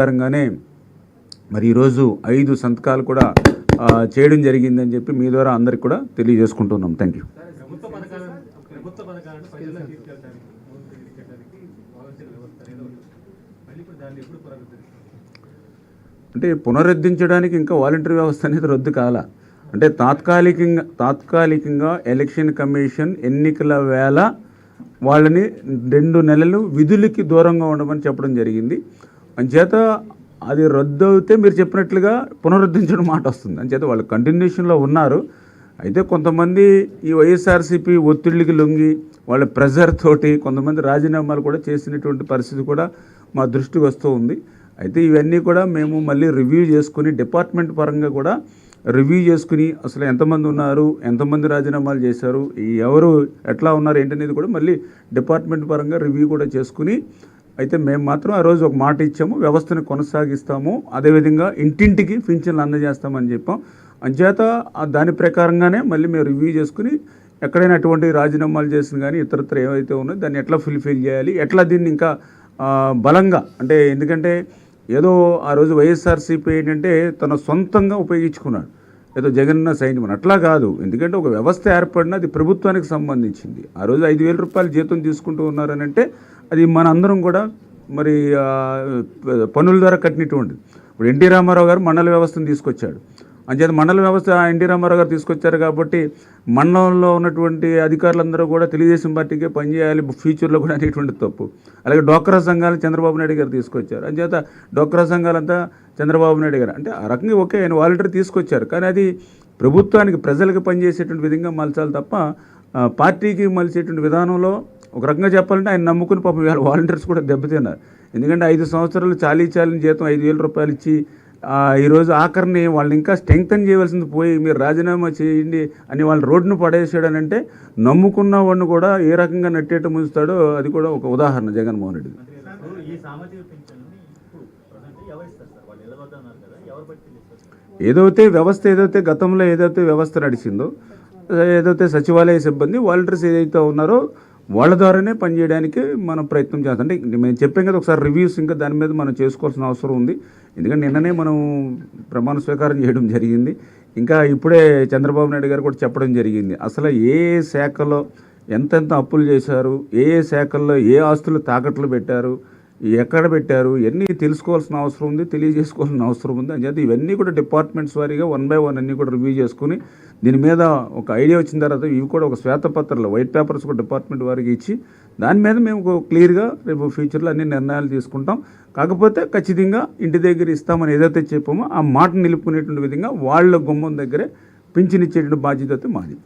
ప్రకారంగానే మరి ఈరోజు 5 సంతకాలు కూడా చేయడం జరిగిందని చెప్పి మీ ద్వారా అందరికి కూడా తెలియజేసుకుంటున్నాం. Thank you. అంటే పునరుద్ధరించడానికి ఇంకా వాలంటరీ వ్యవస్థ అనేది రద్దు కాల. అంటే తాత్కాలికంగా ఎలక్షన్ కమిషన్ ఎన్నికల వేళ వాళ్ళని 2 నెలలు విధులకి దూరంగా ఉండమని చెప్పడం జరిగింది. అంచేత అది రద్దు అవుతే మీరు చెప్పినట్లుగా పునరుద్ధరించడం మాట వస్తుంది. అంచేత వాళ్ళు కంటిన్యూషన్లో ఉన్నారు. అయితే కొంతమంది ఈ వైఎస్ఆర్సీపీ ఒత్తిళ్ళకి లొంగి వాళ్ళ ప్రెజర్ తోటి కొంతమంది రాజీనామాలు కూడా చేసినటువంటి పరిస్థితి కూడా మా దృష్టికి వస్తూ ఉంది. అయితే ఇవన్నీ కూడా మేము మళ్ళీ రివ్యూ చేసుకుని డిపార్ట్మెంట్ పరంగా కూడా రివ్యూ చేసుకుని అసలు ఎంతమంది ఉన్నారు, ఎంతమంది రాజీనామాలు చేశారు, ఎవరు ఎట్లా ఉన్నారు ఏంటనేది కూడా మళ్ళీ డిపార్ట్మెంట్ పరంగా రివ్యూ కూడా చేసుకుని అయితే మేము మాత్రం ఆ రోజు ఒక మాట ఇచ్చాము, వ్యవస్థను కొనసాగిస్తాము, అదేవిధంగా ఇంటింటికి పింఛన్లు అందజేస్తామని చెప్పాం. అంచేత దాని ప్రకారంగానే మళ్ళీ మేము రివ్యూ చేసుకుని ఎక్కడైనా అటువంటి రాజీనామాలు చేసిన కానీ ఇతరత్ర ఏవైతే ఉన్నాయో దాన్ని ఎట్లా ఫుల్ఫిల్ చేయాలి, ఎట్లా దీన్ని ఇంకా బలంగా అంటే ఎందుకంటే ఏదో ఆ రోజు వైఎస్ఆర్సీపీ ఏంటంటే తన సొంతంగా ఉపయోగించుకున్నాడు, ఏదో జగనన్న సైన్యం అట్లా కాదు. ఎందుకంటే ఒక వ్యవస్థ ఏర్పడిన అది ప్రభుత్వానికి సంబంధించింది. ఆ రోజు 5,000 రూపాయలు జీతం తీసుకుంటూ ఉన్నారని అంటే అది మన అందరం కూడా మరి పన్నుల ద్వారా కట్టినటువంటిది. ఇప్పుడు ఎన్టీ రామారావు గారు మండల వ్యవస్థను తీసుకొచ్చాడు. అంచేత మండల వ్యవస్థ ఎన్టీ రామారావు గారు తీసుకొచ్చారు కాబట్టి మండలంలో ఉన్నటువంటి అధికారులందరూ కూడా తెలుగుదేశం పార్టీకే పనిచేయాలి ఫ్యూచర్లో కూడా అనేటువంటి తప్పు. అలాగే డోక్రా సంఘాలు చంద్రబాబు నాయుడు గారు తీసుకొచ్చారు. అంచేత డోక్రా సంఘాలంతా చంద్రబాబు నాయుడు గారు అంటే ఆ రకంగా ఓకే ఆయన వాలంటీర్ తీసుకొచ్చారు, కానీ అది ప్రభుత్వానికి ప్రజలకు పనిచేసేటువంటి విధంగా మలచాలి తప్ప పార్టీకి మలిచేటువంటి విధానంలో ఒక రకంగా చెప్పాలంటే ఆయన నమ్ముకుని పాపం ఇవాళ వాలంటీర్స్ కూడా దెబ్బతిన్నారు. ఎందుకంటే 5 సంవత్సరాలు చాలీ జీతం 5,000 రూపాయలు ఇచ్చి ఈరోజు ఆఖరిని వాళ్ళని ఇంకా స్ట్రెంగ్తన్ చేయవలసింది పోయి మీరు రాజీనామా చేయండి అని వాళ్ళు రోడ్డును పడేసాడనంటే నమ్ముకున్న వాడిని కూడా ఏ రకంగా నెట్టేట ముంచుతాడో అది కూడా ఒక ఉదాహరణ జగన్మోహన్ రెడ్డి. ఏదైతే గతంలో ఏదైతే వ్యవస్థ నడిచిందో, ఏదైతే సచివాలయ సిబ్బంది వాలంటీర్స్ ఏదైతే ఉన్నారో వాళ్ళ ద్వారానే పనిచేయడానికి మనం ప్రయత్నం చేస్తాం. అంటే మేము చెప్పాం కదా ఒకసారి రివ్యూస్ ఇంకా దాని మీద మనం చేసుకోవాల్సిన అవసరం ఉంది. ఎందుకంటే నిన్ననే మనం ప్రమాణ స్వీకారం చేయడం జరిగింది. ఇంకా ఇప్పుడే చంద్రబాబు నాయుడు గారు కూడా చెప్పడం జరిగింది అసలు ఏ శాఖలో ఎంతెంత అప్పులు చేశారు, ఏ శాఖల్లో ఏ ఆస్తులు తాకట్లు పెట్టారు, ఎక్కడ పెట్టారు, ఇవన్నీ తెలుసుకోవాల్సిన అవసరం ఉంది, తెలియజేసుకోవాల్సిన అవసరం ఉంది. అంచేత ఇవన్నీ కూడా డిపార్ట్మెంట్స్ వారీగా 1 by 1 అన్నీ కూడా రివ్యూ చేసుకుని దీని మీద ఒక ఐడియా వచ్చిన తర్వాత ఇవి కూడా ఒక శ్వేతపత్రాలు వైట్ పేపర్స్ కూడా డిపార్ట్మెంట్ వారికి ఇచ్చి దాని మీద మేము క్లియర్గా రేపు ఫ్యూచర్లో అన్ని నిర్ణయాలు తీసుకుంటాం. కాకపోతే ఖచ్చితంగా ఇంటి దగ్గర ఇస్తామని ఏదైతే చెప్పామో ఆ మాట నిలుపుకునేటువంటి విధంగా వాళ్ళ గుమ్మం దగ్గరే పింఛన్ ఇచ్చేటువంటి బాధ్యత అయితే మాది.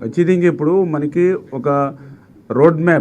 ఖచ్చితంగా ఇప్పుడు మనకి ఒక రోడ్ మ్యాప్